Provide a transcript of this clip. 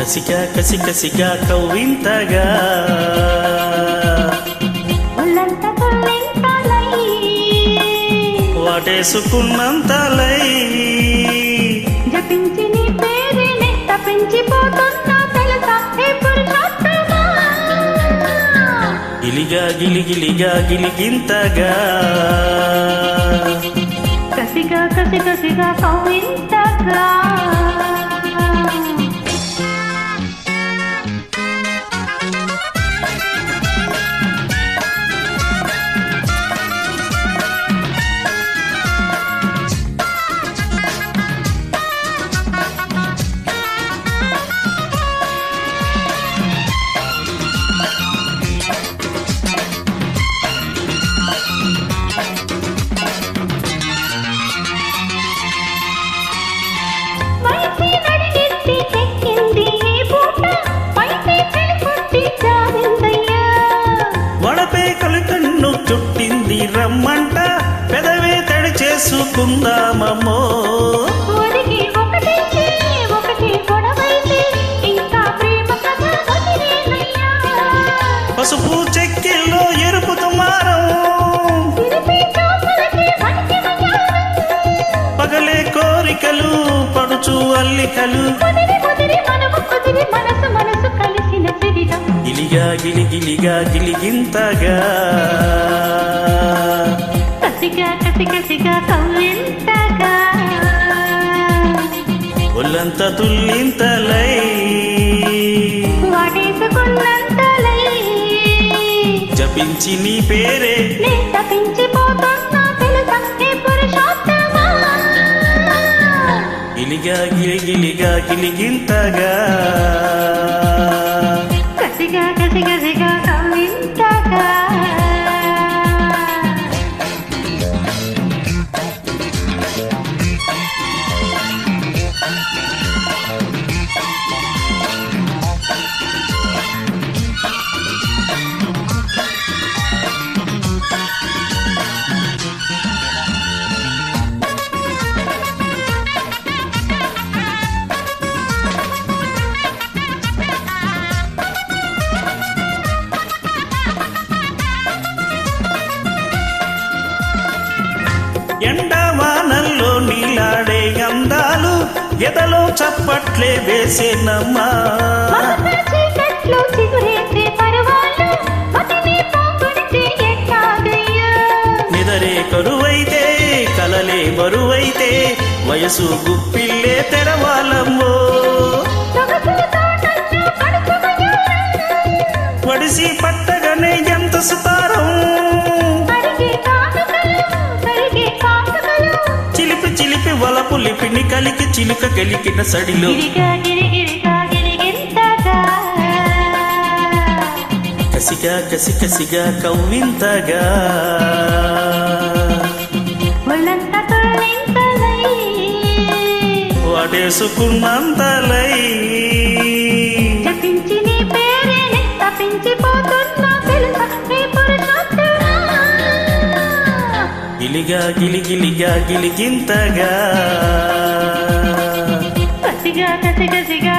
కసిగా కసి కసిగా కవ్వింతగా వాటేసుకున్నంతలై జపించి నీ పేరుని తప్పించిపోతున్నా తెలుసా హే పురుషోత్తమా గిలిగా గిలిగిలిగా గిలిగింతగా కసిగా కసి కసిగా కవ్వింతగా చుట్టింది రమ్మంట పెదవే తడి చేసుకుందామమ్మో పసుపు చెక్కిల్లో ఎరుపు దుమారం పగలే కోరికలు పడుచు అల్లికలు గిలిగా గిలిగిలిగా గిలిగింతగా కసిగా కసి కసిగా కవ్వింతగా ఒళ్ళంత తుల్లింతలై వాటేసుకున్నంతలై జపించి నీ పేరే నే తప్పించిపోతున్నా తెలుసా హే పురుషోత్తమా గిలిగా గిలిగిలిగా గిలిగింతగా కసిగా కసి కసిగా కవ్వింతగా ఎండవానల్లో నీలాడే అందాలు ఎదలో చప్పట్లే వేసేనమ్మా నిదరే కరువైతే కలలే బరువైతే వయసు గుప్పిల్లే తెరవాలమ్మో వడిసి పట్టగానే ఎంత సుతారం చిలిపి చిలిపి వలపు లిపిని కలికి చిలుక గెలికిన సడిలో కసిగా కసి కసిగా కవ్వింతగా వాటేసుకున్నంతలై జపించి నీ పేరుని తప్పించిపోతున్నా తెలుసా హే పురుషోత్తమా గిలిగా గిలిగిలిగా గిలిగింతగా కసిగా కసి కసిగా